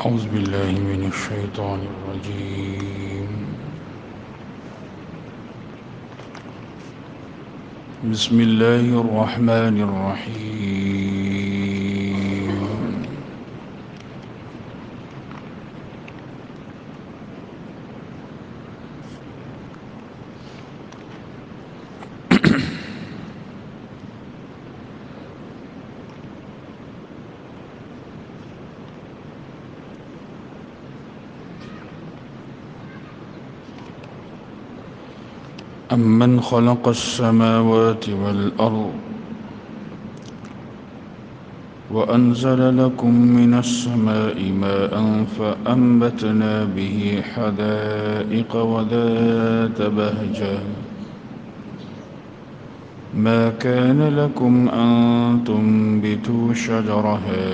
أعوذ بالله من الشيطان الرجيم. بسم الله الرحمن الرحيم. أمن خلق السماوات والأرض وأنزل لكم من السماء ماء فأنبتنا به حدائق وذات بهجة ما كان لكم أن تنبتوا شجرها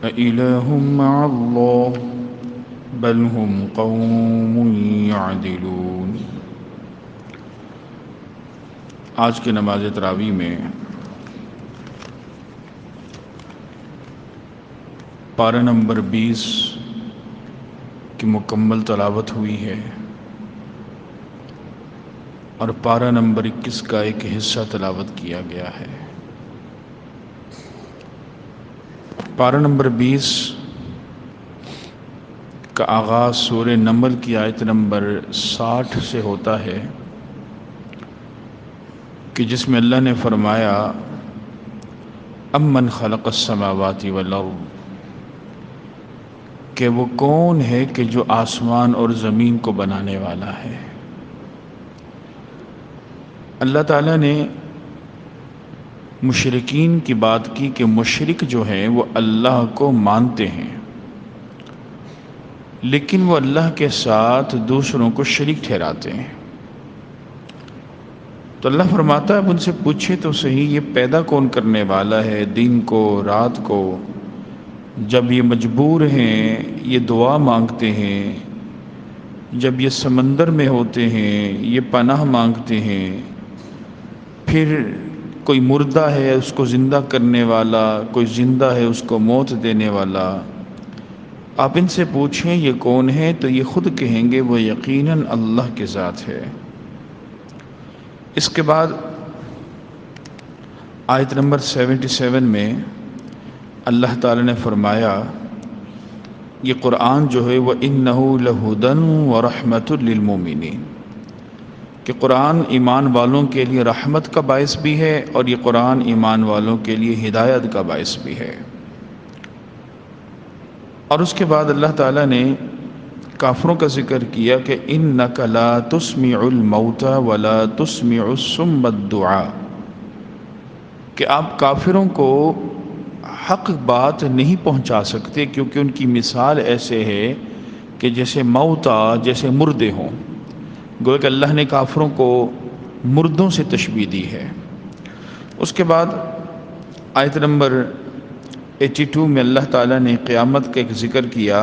أإله مع الله بل هم قوم يعدلون. آج کی نماز تراویح میں پارہ نمبر 20 کی مکمل تلاوت ہوئی ہے اور پارہ نمبر 21 کا ایک حصہ تلاوت کیا گیا ہے. پارہ نمبر 20 کا آغاز سورہ نمل کی آیت نمبر 60 سے ہوتا ہے کہ جس میں اللہ نے فرمایا امن خلق السماوات والارض، کہ وہ کون ہے کہ جو آسمان اور زمین کو بنانے والا ہے. اللہ تعالیٰ نے مشرکین کی بات کی کہ مشرک جو ہیں وہ اللہ کو مانتے ہیں لیکن وہ اللہ کے ساتھ دوسروں کو شریک ٹھہراتے ہیں. تو اللہ فرماتا ہے اب ان سے پوچھے تو صحیح، یہ پیدا کون کرنے والا ہے دن کو رات کو؟ جب یہ مجبور ہیں یہ دعا مانگتے ہیں، جب یہ سمندر میں ہوتے ہیں یہ پناہ مانگتے ہیں، پھر کوئی مردہ ہے اس کو زندہ کرنے والا، کوئی زندہ ہے اس کو موت دینے والا. آپ ان سے پوچھیں یہ کون ہے تو یہ خود کہیں گے وہ یقیناً اللہ کی ذات ہے. اس کے بعد آیت نمبر 77 میں اللہ تعالی نے فرمایا یہ قرآن جو ہے وہ اِنَّهُ لَهُدًى وَرَحْمَةٌ لِّلْمُؤْمِنِينَ، کہ قرآن ایمان والوں کے لیے رحمت کا باعث بھی ہے اور یہ قرآن ایمان والوں کے لیے ہدایت کا باعث بھی ہے. اور اس کے بعد اللہ تعالیٰ نے کافروں کا ذکر کیا کہ اِنَّكَ لَا تُسْمِعُ الْمَوْتَى وَلَا تُسْمِعُ الصُّمَّ الدُّعَاءَ، کہ آپ کافروں کو حق بات نہیں پہنچا سکتے کیونکہ ان کی مثال ایسے ہے کہ جیسے موتا، جیسے مردے ہوں. گویا کہ اللہ نے کافروں کو مردوں سے تشبیہ دی ہے. اس کے بعد آیت نمبر 82 میں اللہ تعالیٰ نے قیامت کا ایک ذکر کیا،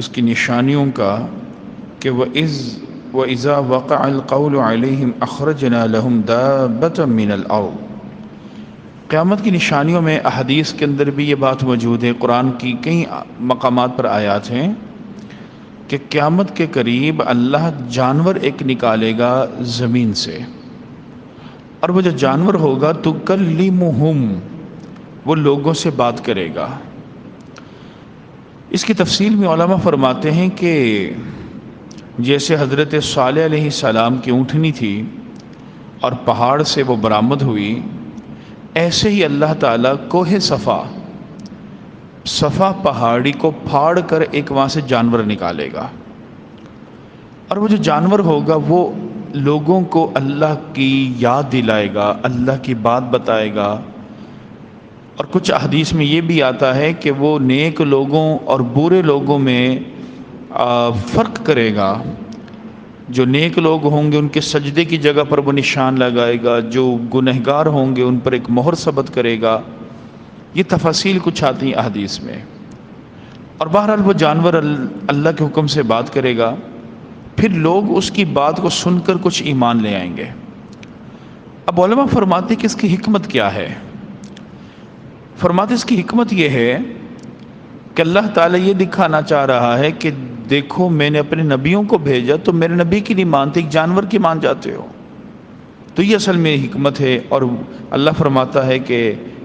اس کی نشانیوں کا، کہ وَإِذَا وَقَعَ الْقَوْلُ عَلَيْهِمْ أَخْرَجْنَا لَهُمْ دَابَّةً مِّنَ الْأَرْضِ. قیامت کی نشانیوں میں احادیث کے اندر بھی یہ بات موجود ہے، قرآن کی کئی مقامات پر آیات ہیں کہ قیامت کے قریب اللہ جانور ایک نکالے گا زمین سے، اور وہ جو جانور ہوگا تُكَلِّمُهُمْ، وہ لوگوں سے بات کرے گا. اس کی تفصیل میں علماء فرماتے ہیں کہ جیسے حضرت صالح علیہ السلام کی اونٹنی تھی اور پہاڑ سے وہ برآمد ہوئی، ایسے ہی اللہ تعالیٰ کوہ صفا پہاڑی کو پھاڑ کر ایک وہاں سے جانور نکالے گا، اور وہ جو جانور ہوگا وہ لوگوں کو اللہ کی یاد دلائے گا، اللہ کی بات بتائے گا. اور کچھ احادیث میں یہ بھی آتا ہے کہ وہ نیک لوگوں اور برے لوگوں میں فرق کرے گا. جو نیک لوگ ہوں گے ان کے سجدے کی جگہ پر وہ نشان لگائے گا، جو گنہگار ہوں گے ان پر ایک مہر ثبت کرے گا. یہ تفاصیل کچھ آتی ہیں احادیث میں. اور بہرحال وہ جانور اللہ کے حکم سے بات کرے گا، پھر لوگ اس کی بات کو سن کر کچھ ایمان لے آئیں گے. اب علماء فرماتے کہ اس کی حکمت کیا ہے؟ فرماتے اس کی حکمت یہ ہے کہ اللہ تعالیٰ یہ دکھانا چاہ رہا ہے کہ دیکھو میں نے اپنے نبیوں کو بھیجا تو میرے نبی کی نہیں مانتے، ایک جانور کی مان جاتے ہو. تو یہ اصل میں حکمت ہے. اور اللہ فرماتا ہے کہ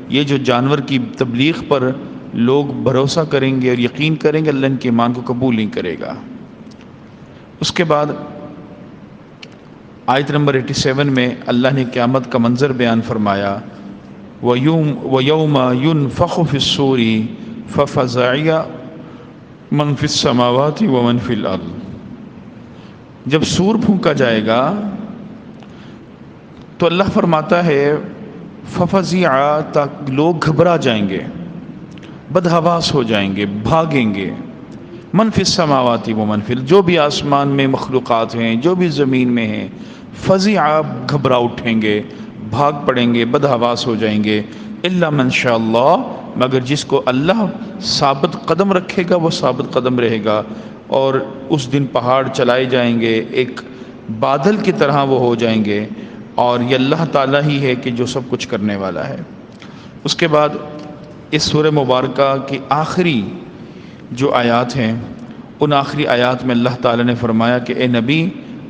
یہ جو جانور کی تبلیغ پر لوگ بھروسہ کریں گے اور یقین کریں گے، اللہ ان کے ایمان کو قبول نہیں کرے گا. اس کے بعد آیت نمبر 87 میں اللہ نے قیامت کا منظر بیان فرمایا، وَيَوْمَ يُنفَخُ فِي الصُّورِ فَفَزَعِيَ مَنْ فِي السَّمَاوَاتِ وَمَنْ فِي الْأَرْضِ. جب سور پھونکا جائے گا تو اللہ فرماتا ہے فَفَزِعَ، تاکہ لوگ گھبرا جائیں گے، بدحواس ہو جائیں گے، بھاگیں گے. من فی السماوات ومن فی جو بھی آسمان میں مخلوقات ہیں، جو بھی زمین میں ہیں، فزع، گھبرا اٹھیں گے، بھاگ پڑیں گے، بدحواس ہو جائیں گے. الا من شاء اللہ، مگر جس کو اللہ ثابت قدم رکھے گا وہ ثابت قدم رہے گا. اور اس دن پہاڑ چلائے جائیں گے، ایک بادل کی طرح وہ ہو جائیں گے. اور یہ اللہ تعالیٰ ہی ہے کہ جو سب کچھ کرنے والا ہے. اس کے بعد اس سورہ مبارکہ کی آخری جو آیات ہیں، ان آخری آیات میں اللہ تعالیٰ نے فرمایا کہ اے نبی،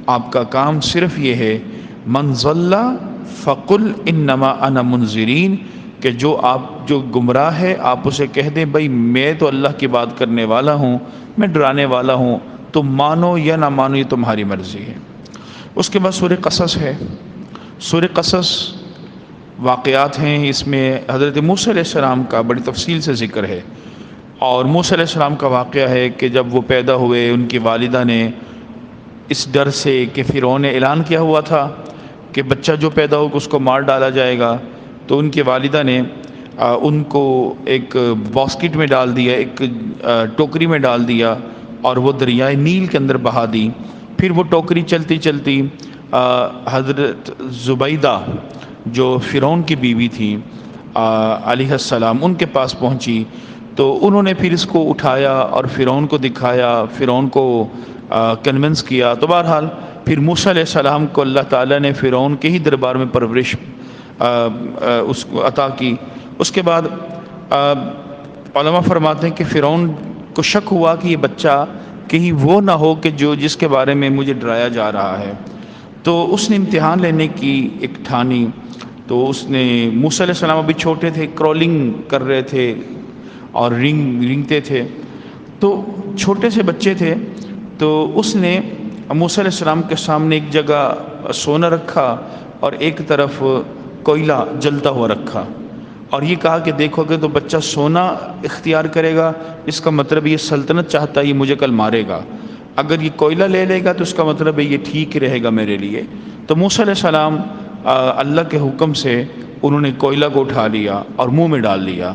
آپ کا کام صرف یہ ہے، من ضل فقل انما انا منذرین، کہ جو گمراہ ہے آپ اسے کہہ دیں بھائی میں تو اللہ کی بات کرنے والا ہوں، میں ڈرانے والا ہوں، تم مانو یا نہ مانو یہ تمہاری مرضی ہے. اس کے بعد سورہ قصص ہے. سورہ قصص واقعات ہیں، اس میں حضرت موسیٰ علیہ السلام کا بڑی تفصیل سے ذکر ہے. اور موسیٰ علیہ السلام کا واقعہ ہے کہ جب وہ پیدا ہوئے، ان کی والدہ نے اس ڈر سے کہ فرعون نے اعلان کیا ہوا تھا کہ بچہ جو پیدا ہو اس کو مار ڈالا جائے گا، تو ان کی والدہ نے ان کو ایک باسکٹ میں ڈال دیا، ایک ٹوکری میں ڈال دیا اور وہ دریائے نیل کے اندر بہا دی. پھر وہ ٹوکری چلتی چلتی حضرت زبیدہ جو فرعون کی بیوی تھی علیہ السلام، ان کے پاس پہنچی. تو انہوں نے پھر اس کو اٹھایا اور فرعون کو دکھایا، فرعون کو کنونس کیا. تو بہرحال پھر موسیٰ علیہ السلام کو اللہ تعالیٰ نے فرعون کے ہی دربار میں پرورش اس کو عطا کی. اس کے بعد علماء فرماتے ہیں کہ فرعون کو شک ہوا کہ یہ بچہ کہیں وہ نہ ہو کہ جس کے بارے میں مجھے ڈرایا جا رہا ہے. تو اس نے امتحان لینے کی ایک ٹھانی. تو اس نے موسیٰ علیہ السلام ابھی چھوٹے تھے، کرولنگ کر رہے تھے اور رینگتے تھے، تو چھوٹے سے بچے تھے. تو اس نے موسیٰ علیہ السلام کے سامنے ایک جگہ سونا رکھا اور ایک طرف کوئلہ جلتا ہوا رکھا، اور یہ کہا کہ دیکھو کہ تو بچہ سونا اختیار کرے گا، اس کا مطلب یہ سلطنت چاہتا ہے، یہ مجھے کل مارے گا. اگر یہ کوئلہ لے لے گا تو اس کا مطلب ہے یہ ٹھیک رہے گا میرے لیے. تو موسیٰ علیہ السلام اللہ کے حکم سے انہوں نے کوئلہ کو اٹھا لیا اور منہ میں ڈال لیا.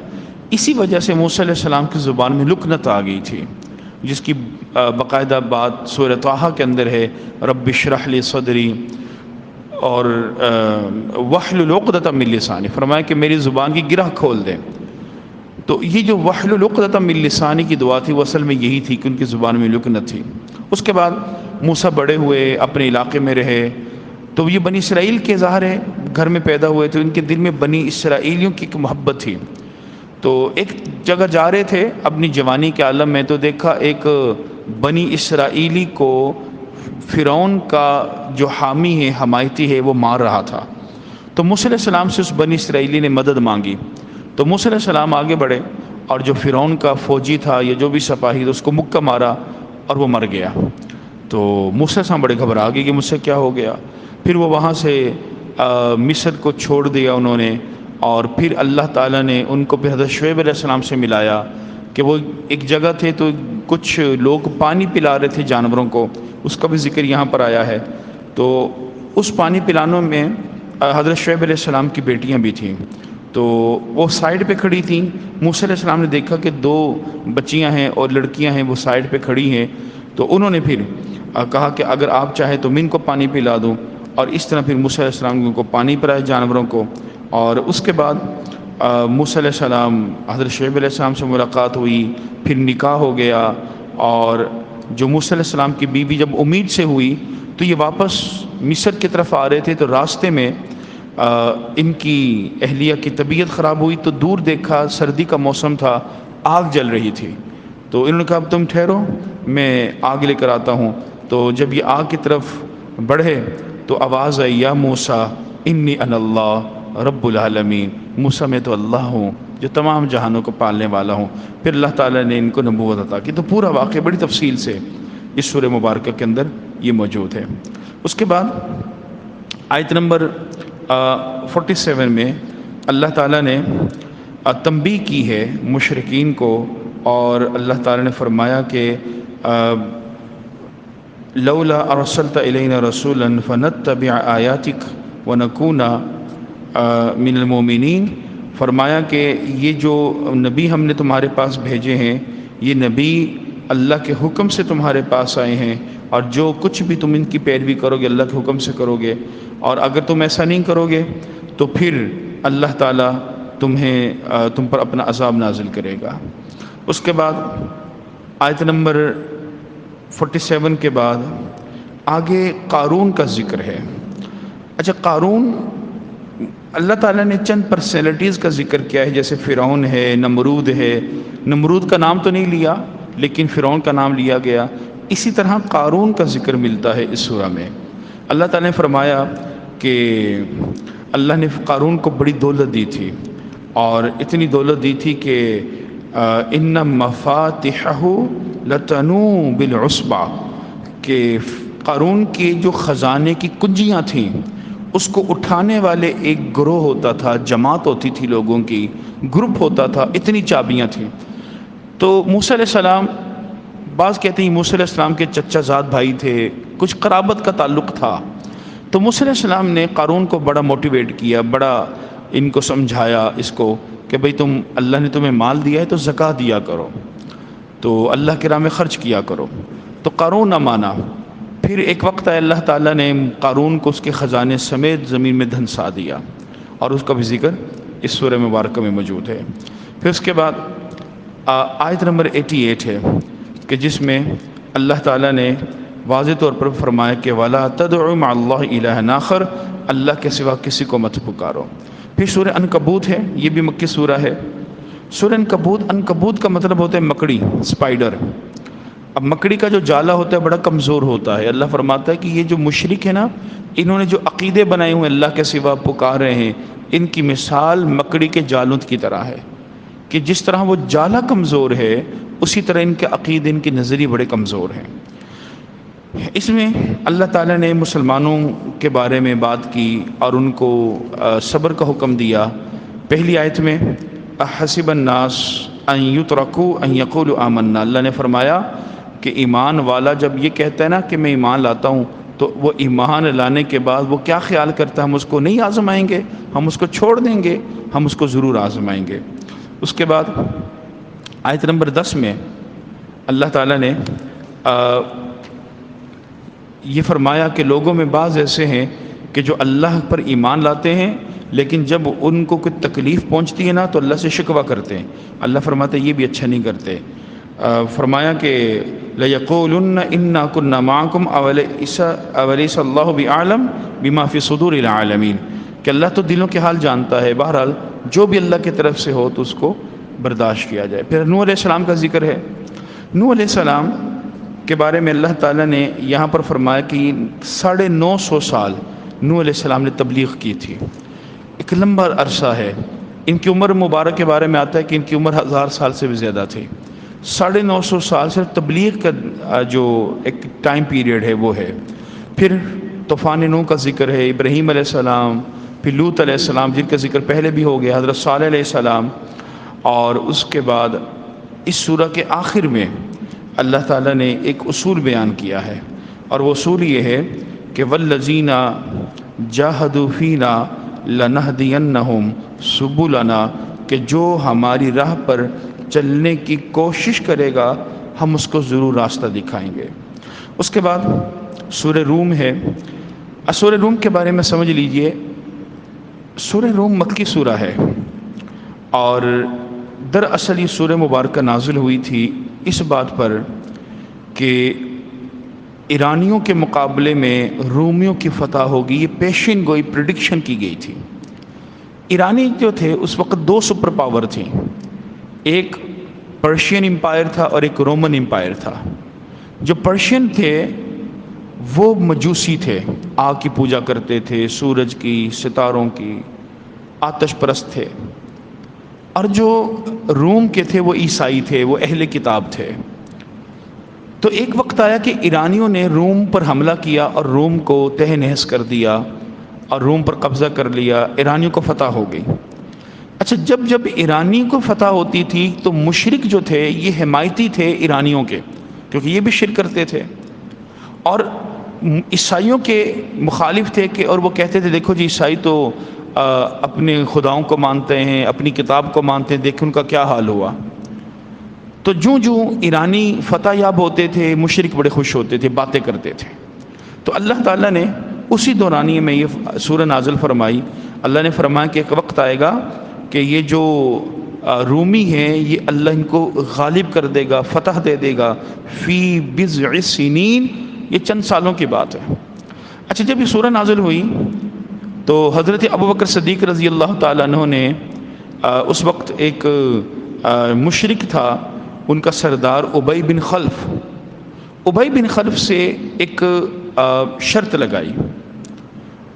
اسی وجہ سے موسیٰ علیہ السلام کی زبان میں لکنت آ گئی تھی، جس کی باقاعدہ بات سورہ طٰہٰ کے اندر ہے، رب اشرح لی صدری اور واحلل عقدۃ من لسانی، فرمایا کہ میری زبان کی گرہ کھول دیں. تو یہ جو واحلل عقدۃ من لسانی کی دعا تھی وہ اصل میں یہی تھی کہ ان کی زبان میں لکنت تھی. اس کے بعد موسیٰ بڑے ہوئے، اپنے علاقے میں رہے. تو یہ بنی اسرائیل کے ظاہر ہے گھر میں پیدا ہوئے تھے، ان کے دل میں بنی اسرائیلیوں کی ایک محبت تھی. تو ایک جگہ جا رہے تھے اپنی جوانی کے عالم میں، تو دیکھا ایک بنی اسرائیلی کو فرعون کا جو حامی ہے، حمایتی ہے، وہ مار رہا تھا. تو موسیٰ علیہ السلام سے اس بنی اسرائیلی نے مدد مانگی. تو موسیٰ علیہ السلام آگے بڑھے اور جو فرعون کا فوجی تھا یا جو بھی سپاہی تھا اس کو مکہ مارا اور وہ مر گیا. تو موسیٰ صاحب بڑے گھبرا گئے کہ مجھ سے کیا ہو گیا. پھر وہ وہاں سے مصر کو چھوڑ دیا انہوں نے، اور پھر اللہ تعالیٰ نے ان کو پھر حضرت شعیب علیہ السلام سے ملایا کہ وہ ایک جگہ تھے تو کچھ لوگ پانی پلا رہے تھے جانوروں کو، اس کا بھی ذکر یہاں پر آیا ہے. تو اس پانی پلانے میں حضرت شعیب علیہ السلام کی بیٹیاں بھی تھیں. تو وہ سائیڈ پہ کھڑی تھیں. موسیٰ علیہ السلام نے دیکھا کہ 2 بچیاں ہیں اور لڑکیاں ہیں، وہ سائیڈ پہ کھڑی ہیں. تو انہوں نے پھر کہا کہ اگر آپ چاہیں تو میں ان کو پانی پلا دوں، اور اس طرح پھر موسیٰ علیہ السلام کو پانی پلائے جانوروں کو. اور اس کے بعد موسیٰ علیہ السلام حضرت شعیب علیہ السلام سے ملاقات ہوئی، پھر نکاح ہو گیا. اور جو موسیٰ علیہ السلام کی بیوی جب امید سے ہوئی تو یہ واپس مصر کی طرف آ رہے تھے، تو راستے میں ان کی اہلیہ کی طبیعت خراب ہوئی. تو دور دیکھا، سردی کا موسم تھا، آگ جل رہی تھی. تو انہوں نے کہا اب تم ٹھہرو، میں آگ لے کر آتا ہوں۔ تو جب یہ آگ کی طرف بڑھے تو آواز آئی یا موسیٰ انی انا اللہ رب العالمین، موسیٰ میں تو اللہ ہوں جو تمام جہانوں کو پالنے والا ہوں۔ پھر اللہ تعالیٰ نے ان کو نبوت عطا کی۔ تو پورا واقعہ بڑی تفصیل سے اس سورہ مبارکہ کے اندر یہ موجود ہے۔ اس کے بعد آیت نمبر 47 میں اللہ تعالیٰ نے تنبیہ کی ہے مشرکین کو، اور اللہ تعالیٰ نے فرمایا کہ لولا ارسلت الینا رسولا فنتبع آیاتک ونکون من المؤمنین، فرمایا کہ یہ جو نبی ہم نے تمہارے پاس بھیجے ہیں، یہ نبی اللہ کے حکم سے تمہارے پاس آئے ہیں، اور جو کچھ بھی تم ان کی پیروی کرو گے اللہ کے حکم سے کرو گے، اور اگر تم ایسا نہیں کرو گے تو پھر اللہ تعالیٰ تم پر اپنا عذاب نازل کرے گا۔ اس کے بعد آیت نمبر 47 کے بعد آگے قارون کا ذکر ہے۔ اچھا، قارون اللہ تعالیٰ نے چند پرسنالٹیز کا ذکر کیا ہے، جیسے فرعون ہے، نمرود ہے۔ نمرود کا نام تو نہیں لیا لیکن فرعون کا نام لیا گیا۔ اسی طرح قارون کا ذکر ملتا ہے اس سورہ میں۔ اللہ تعالیٰ نے فرمایا کہ اللہ نے قارون کو بڑی دولت دی تھی، اور اتنی دولت دی تھی کہ ان مفاتحہ لتنوء بالعصبہ، کہ قارون کے جو خزانے کی کنجیاں تھیں اس کو اٹھانے والے ایک گروہ ہوتا تھا، جماعت ہوتی تھی لوگوں کی، گروپ ہوتا تھا، اتنی چابیاں تھیں۔ تو موسیٰ علیہ السلام، بعض کہتے ہیں موسیٰ علیہ السلام کے چچا زاد بھائی تھے، کچھ قرابت کا تعلق تھا۔ تو موسیٰ علیہ السلام نے قارون کو بڑا موٹیویٹ کیا، بڑا ان کو سمجھایا اس کو کہ بھئی اللہ نے تمہیں مال دیا ہے تو زکوٰۃ دیا کرو، تو اللہ کی راہ میں خرچ کیا کرو۔ تو قارون نہ مانا۔ پھر ایک وقت آیا اللہ تعالیٰ نے قارون کو اس کے خزانے سمیت زمین میں دھنسا دیا، اور اس کا بھی ذکر اس سورہ مبارکہ میں موجود ہے۔ پھر اس کے بعد آیت نمبر 88 ہے کہ جس میں اللہ تعالیٰ نے واضح طور پر فرمایا کہ وَلَا تَدْعُ مَعَ اللَّهِ إِلَٰهًا آخَرَ، اللہ کے سوا کسی کو مت پکارو۔ پھر سورہ عنکبوت ہے، یہ بھی مکی سورہ ہے۔ سورہ عنکبوت کا مطلب ہوتا ہے مکڑی، اسپائڈر۔ اب مکڑی کا جو جالا ہوتا ہے بڑا کمزور ہوتا ہے۔ اللہ فرماتا ہے کہ یہ جو مشرک ہے نا، انہوں نے جو عقیدے بنائے ہوئے اللہ کے سوا پکار رہے ہیں، ان کی مثال مکڑی کے جالوں کی طرح ہے، کہ جس طرح وہ جالا کمزور ہے اسی طرح ان کے عقیدے، ان کے نظریے بڑے کمزور ہیں۔ اس میں اللہ تعالیٰ نے مسلمانوں کے بارے میں بات کی اور ان کو صبر کا حکم دیا۔ پہلی آیت میں احسب الناس ان یترکوا ان یقولوا آمنا، اللہ نے فرمایا کہ ایمان والا جب یہ کہتا ہے نا کہ میں ایمان لاتا ہوں، تو وہ ایمان لانے کے بعد وہ کیا خیال کرتا ہے، ہم اس کو نہیں آزمائیں گے، ہم اس کو چھوڑ دیں گے، ہم اس کو ضرور آزمائیں گے۔ اس کے بعد آیت نمبر 10 میں اللہ تعالیٰ نے یہ فرمایا کہ لوگوں میں بعض ایسے ہیں کہ جو اللہ پر ایمان لاتے ہیں لیکن جب ان کو کوئی تکلیف پہنچتی ہے نا تو اللہ سے شکوہ کرتے ہیں۔ اللہ فرماتا ہے یہ بھی اچھا نہیں کرتے۔ فرمایا کہ لَيَقُولُنَّ إِنَّا كُنَّا مَعَكُمْ أَوَلَيْسَ اللَّهُ بِأَعْلَمَ بِمَا فِي صُدُورِ الْعَالَمِينَ، کہ اللہ تو دلوں کے حال جانتا ہے، بہرحال جو بھی اللہ کی طرف سے ہو تو اس کو برداشت کیا جائے۔ پھر نوح علیہ السلام کا ذکر ہے۔ نوح علیہ السلام کے بارے میں اللہ تعالیٰ نے یہاں پر فرمایا کہ 950 سال نوح علیہ السلام نے تبلیغ کی تھی، ایک لمبا عرصہ ہے۔ ان کی عمر مبارک کے بارے میں آتا ہے کہ ان کی عمر 1000 سال سے بھی زیادہ تھی۔ 950 سال صرف تبلیغ کا جو ایک ٹائم پیریڈ ہے وہ ہے۔ پھر طوفان نوح کا ذکر ہے، ابراہیم علیہ السلام، پھر لوط علیہ السلام جن کا ذکر پہلے بھی ہو گیا، حضرت صالح علیہ السلام، اور اس کے بعد اس سورہ کے آخر میں اللہ تعالیٰ نے ایک اصول بیان کیا ہے، اور وہ اصول یہ ہے کہ والذین جاہدوا فینا لنہدینہم سبلنا، کہ جو ہماری راہ پر چلنے کی کوشش کرے گا ہم اس کو ضرور راستہ دکھائیں گے۔ اس کے بعد سورہ روم ہے۔ سورہ روم کے بارے میں سمجھ لیجئے، سورہ روم مکی سورہ ہے، اور دراصل یہ سورہ مبارکہ نازل ہوئی تھی اس بات پر کہ ایرانیوں کے مقابلے میں رومیوں کی فتح ہوگی، یہ پیشن گوئی پریڈکشن کی گئی تھی۔ ایرانی جو تھے اس وقت 2 سپر پاور تھیں، ایک پرشین امپائر تھا اور ایک رومن امپائر تھا۔ جو پرشین تھے وہ مجوسی تھے، آگ کی پوجا کرتے تھے، سورج کی، ستاروں کی، آتش پرست تھے۔ اور جو روم کے تھے وہ عیسائی تھے، وہ اہل کتاب تھے۔ تو ایک وقت آیا کہ ایرانیوں نے روم پر حملہ کیا اور روم کو تہہ نہس کر دیا اور روم پر قبضہ کر لیا، ایرانیوں کو فتح ہو گئی۔ اچھا، جب ایرانی کو فتح ہوتی تھی تو مشرک جو تھے یہ حمایتی تھے ایرانیوں کے، کیونکہ یہ بھی شرک کرتے تھے، اور عیسائیوں کے مخالف تھے کہ، اور وہ کہتے تھے دیکھو جی عیسائی تو اپنے خداؤں کو مانتے ہیں، اپنی کتاب کو مانتے ہیں، دیکھیں ان کا کیا حال ہوا۔ تو جوں ایرانی فتح یاب ہوتے تھے مشرک بڑے خوش ہوتے تھے، باتیں کرتے تھے۔ تو اللہ تعالیٰ نے اسی دورانیے میں یہ سورہ نازل فرمائی۔ اللہ نے فرمایا کہ ایک وقت آئے گا کہ یہ جو رومی ہیں یہ اللہ ان کو غالب کر دے گا، فتح دے دے گا، فی بضع سنین، یہ چند سالوں کی بات ہے۔ اچھا، جب یہ سورہ نازل ہوئی تو حضرت ابوبکر صدیق رضی اللہ تعالیٰ عنہ نے اس وقت ایک مشرک تھا، ان کا سردار ابی بن خلف، ابی بن خلف سے ایک شرط لگائی،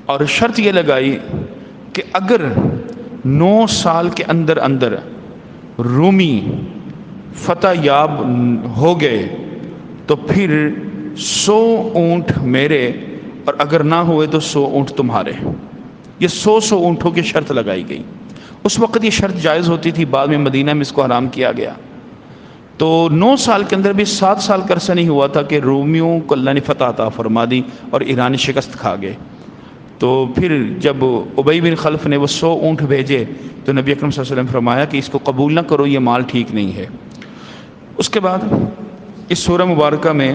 اور شرط یہ لگائی کہ اگر 9 سال کے اندر اندر رومی فتح یاب ہو گئے تو پھر 100 اونٹ میرے، اور اگر نہ ہوئے تو 100 اونٹ تمہارے۔ یہ 100 اونٹوں کی شرط لگائی گئی۔ اس وقت یہ شرط جائز ہوتی تھی، بعد میں مدینہ میں اس کو حرام کیا گیا۔ تو 9 سال کے اندر بھی 7 سال کا عرصہ نہیں ہوا تھا کہ رومیوں کو اللہ نے فتح عطا فرما دی اور ایرانی شکست کھا گئے۔ تو پھر جب ابی بن خلف نے وہ 100 اونٹ بھیجے تو نبی اکرم صلی اللہ علیہ وسلم فرمایا کہ اس کو قبول نہ کرو، یہ مال ٹھیک نہیں ہے۔ اس کے بعد اس سورہ مبارکہ میں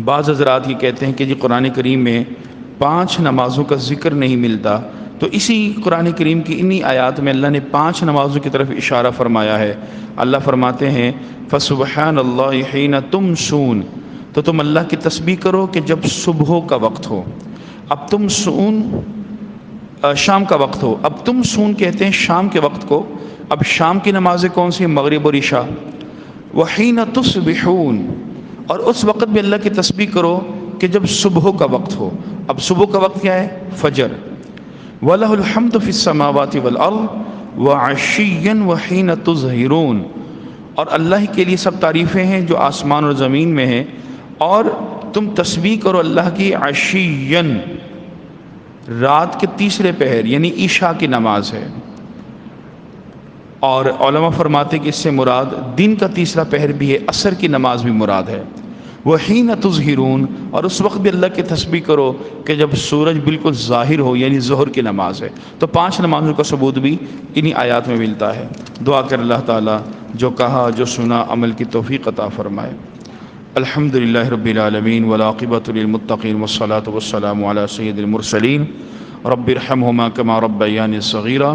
بعض حضرات یہ کہتے ہیں کہ جی قرآن کریم میں 5 نمازوں کا ذکر نہیں ملتا، تو اسی قرآن کریم کی انہی آیات میں اللہ نے 5 نمازوں کی طرف اشارہ فرمایا ہے۔ اللہ فرماتے ہیں فَسُبْحَانَ اللَّهِ حِينَ تُمْسُونَ، تو تم اللہ کی تسبیح کرو کہ جب صبح کا وقت ہو۔ اب تم سون شام کا وقت ہو، اب تم سون کہتے ہیں شام کے وقت کو۔ اب شام کی نمازیں کون سی؟ مغرب اور عشاء۔ وَحِينَ تُصْبِحُونَ، اور اس وقت بھی اللہ کی تسبیح کرو کہ جب صبح کا وقت ہو۔ اب صبح کا وقت کیا ہے؟ فجر۔ وَلَهُ الْحَمْدُ فِي السَّمَاوَاتِ وَالْأَرْضِ وَعَشِيًّا وَحِينَ تُظْهِرُونَ، اور اللہ کے لیے سب تعریفیں ہیں جو آسمان اور زمین میں ہیں، اور تم تسبیح کرو اللہ کی عشیًّا، رات کے تیسرے پہر یعنی عشاء کی نماز ہے۔ اور علماء فرماتے کہ اس سے مراد دن کا تیسرا پہر بھی ہے، عصر کی نماز بھی مراد ہے۔ وَحِينَ تُظْهِرُونَ، اور اس وقت بھی اللہ کی تسبیح کرو کہ جب سورج بالکل ظاہر ہو، یعنی ظہر کی نماز ہے۔ تو 5 نمازوں کا ثبوت بھی انہی آیات میں ملتا ہے۔ دعا کر اللہ تعالیٰ جو کہا جو سنا عمل کی توفیق عطا فرمائے۔ الحمدللہ رب العالمین والعاقبۃ للمتقین والصلاة والسلام علی سید المرسلین رب ارحمہما کما ربیانی صغیرا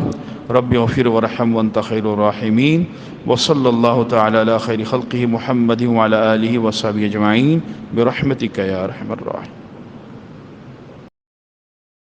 رب اغفر ورحم وانت خیر الراحمین وصلی اللہ تعالی علی خیر خلقہ محمد وعلی آلہ وصحبہ اجمعین برحمتک یا ارحم الراحمین۔